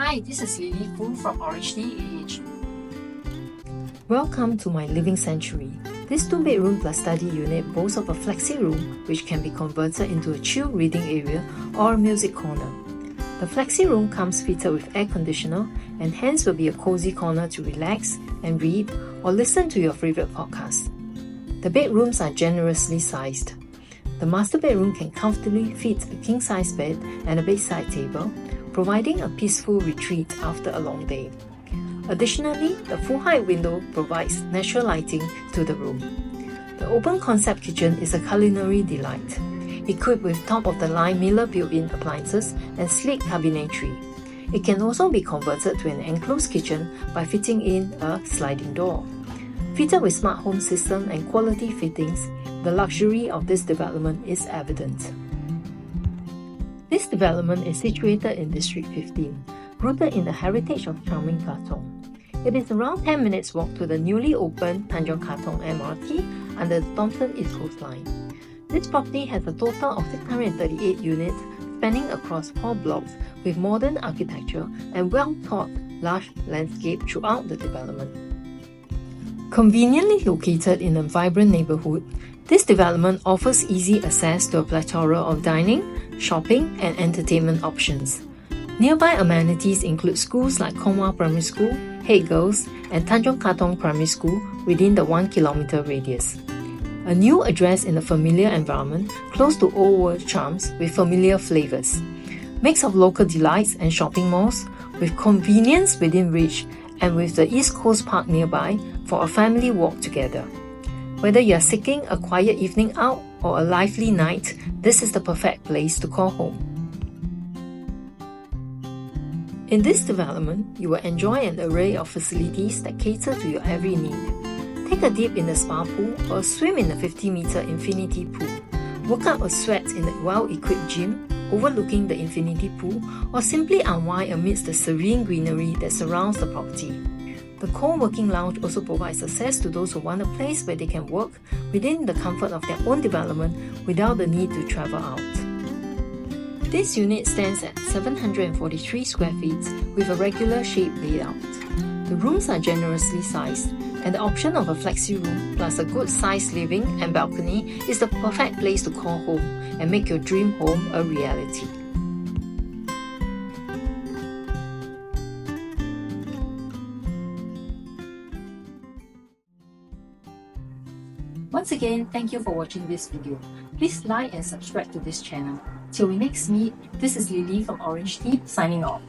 Hi, this is Li Li from OrangeTee AAG. Welcome to my living sanctuary. This 2-bedroom plus study unit boasts of a flexi room which can be converted into a chill reading area or a music corner. The flexi room comes fitted with air conditioner and hence will be a cozy corner to relax and read or listen to your favorite podcast. The bedrooms are generously sized. The master bedroom can comfortably fit a king-size bed and a bedside table, providing a peaceful retreat after a long day. Additionally, the full-height window provides natural lighting to the room. The open-concept kitchen is a culinary delight, equipped with top-of-the-line Miller built-in appliances and sleek cabinetry. It can also be converted to an enclosed kitchen by fitting in a sliding door. Fitted with smart home system and quality fittings, the luxury of this development is evident. This development is situated in District 15, rooted in the heritage of charming Katong. It is around 10 minutes walk to the newly opened Tanjong Katong MRT under the Thomson East Coast Line. This property has a total of 638 units spanning across 4 blocks with modern architecture and well-thought lush landscape throughout the development. Conveniently located in a vibrant neighborhood, this development offers easy access to a plethora of dining, shopping, and entertainment options. Nearby amenities include schools like Kongwa Primary School, Head Girls, and Tanjong Katong Primary School within the 1-kilometer radius. A new address in a familiar environment close to old world charms with familiar flavors. Mix of local delights and shopping malls with convenience within reach and with the East Coast Park nearby for a family walk together. Whether you are seeking a quiet evening out or a lively night, this is the perfect place to call home. In this development, you will enjoy an array of facilities that cater to your every need. Take a dip in the spa pool or swim in the 50-meter infinity pool. Work up a sweat in the well-equipped gym overlooking the infinity pool, or simply unwind amidst the serene greenery that surrounds the property. The co-working lounge also provides access to those who want a place where they can work within the comfort of their own development without the need to travel out. This unit stands at 743 square feet with a regular shaped layout. The rooms are generously sized, and the option of a flexi room plus a good-sized living and balcony is the perfect place to call home and make your dream home a reality. Once again, thank you for watching this video. Please like and subscribe to this channel. Till we next meet, this is Li Li from OrangeTee signing off.